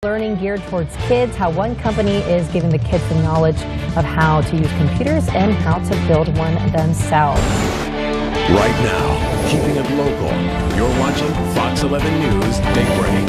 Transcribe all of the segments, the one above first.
Learning geared towards kids, how one company is giving the kids the knowledge of how to use computers and how to build one themselves. Right now, keeping it local, you're watching Fox 11 News Big Break.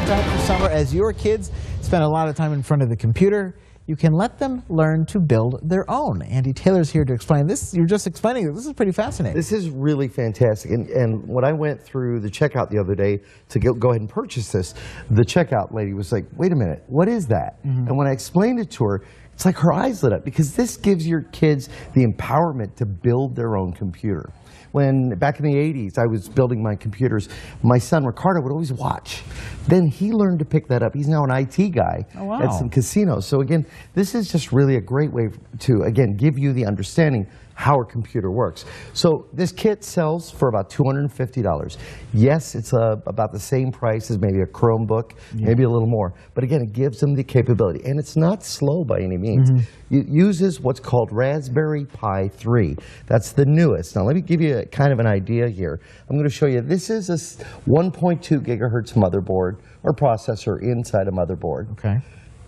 After summer, as your kids spend a lot of time in front of the computer, you can let them learn to build their own. Andy Taylor's here to explain this. You're just explaining it. This is pretty fascinating. This is really fantastic. And when I went through the checkout the other day to go ahead and purchase this, the checkout lady was like, wait a minute, what is that? And when I explained it to her, it's like her eyes lit up, because this gives your kids the empowerment to build their own computer. When back in the 80s I was building my computers, my son Ricardo would always watch. Then he learned to pick that up. He's now an IT guy at some casinos. So again, this is just really a great way to, again, give you the understanding how a computer works. So this kit sells for about $250. Yes, it's about the same price as maybe a Chromebook, maybe a little more. But again, it gives them the capability. And it's not slow by any means. It uses what's called Raspberry Pi 3. That's the newest. Now let me give you kind of an idea here. I'm going to show you, this is a 1.2 gigahertz motherboard or processor inside a motherboard. Okay.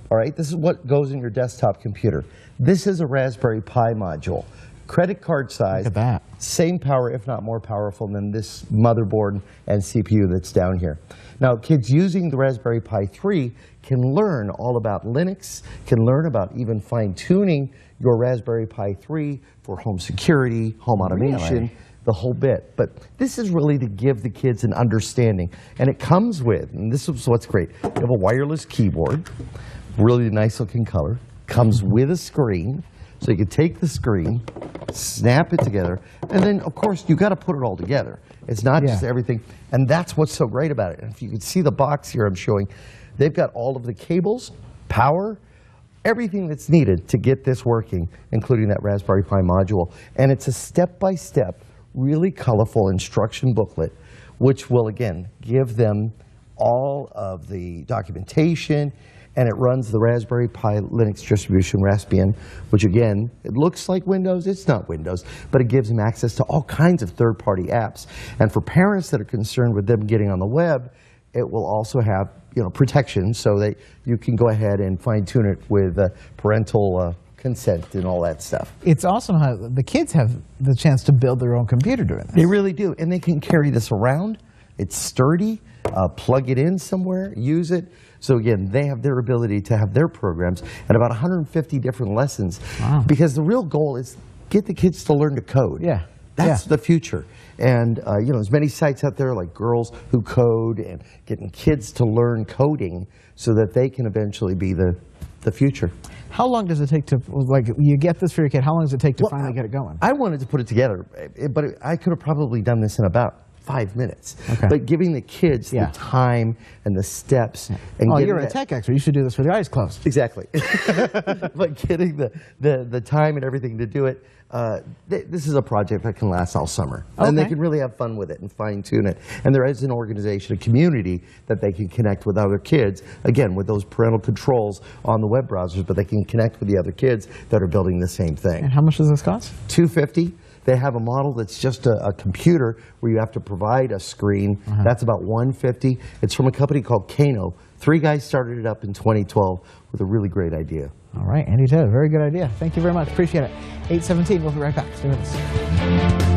All right, this is what goes in your desktop computer. This is a Raspberry Pi module. Credit card size, look at that. Same power, if not more powerful than this motherboard and CPU that's down here. Now, kids using the Raspberry Pi 3 can learn all about Linux, can learn about even fine-tuning your Raspberry Pi 3 for home security, home automation, the whole bit. But this is really to give the kids an understanding. And it comes with, and this is what's great, you have a wireless keyboard, really nice looking color, comes with a screen. So you can take the screen, snap it together, and then, of course, you've got to put it all together. It's not just everything. And that's what's so great about it. And if you can see the box here I'm showing, they've got all of the cables, power, everything that's needed to get this working, including that Raspberry Pi module. And it's a step-by-step, really colorful instruction booklet, which will, again, give them all of the documentation. And it runs the Raspberry Pi Linux distribution, Raspian, which again, it looks like Windows. It's not Windows, but it gives them access to all kinds of third-party apps. And for parents that are concerned with them getting on the web, it will also have, protection so that you can go ahead and fine-tune it with parental consent and all that stuff. It's awesome how the kids have the chance to build their own computer doing this. They really do, and they can carry this around. It's sturdy. Plug it in somewhere, use it. So again, they have their ability to have their programs and about 150 different lessons. Wow. Because the real goal is get the kids to learn to code. Yeah. That's the future. And there's many sites out there like Girls Who Code and getting kids to learn coding so that they can eventually be the future. How long does it take to, you get this for your kid, how long does it take to finally get it going? I wanted to put it together, but I could have probably done this in about 5 minutes. Okay. But giving the kids the time and the steps. And you're a tech expert. You should do this with your eyes closed. Exactly. But getting the time and everything to do it, this is a project that can last all summer. Okay. And they can really have fun with it and fine-tune it. And there is an organization, a community, that they can connect with other kids, again, with those parental controls on the web browsers, but they can connect with the other kids that are building the same thing. And how much does this cost? $250. They have a model that's just a computer where you have to provide a screen. That's about $150. It's from a company called Kano. 3 guys started it up in 2012 with a really great idea. All right, Andy Taylor, very good idea. Thank you very much. Appreciate it. 8:17, we'll be right back. Stay with us.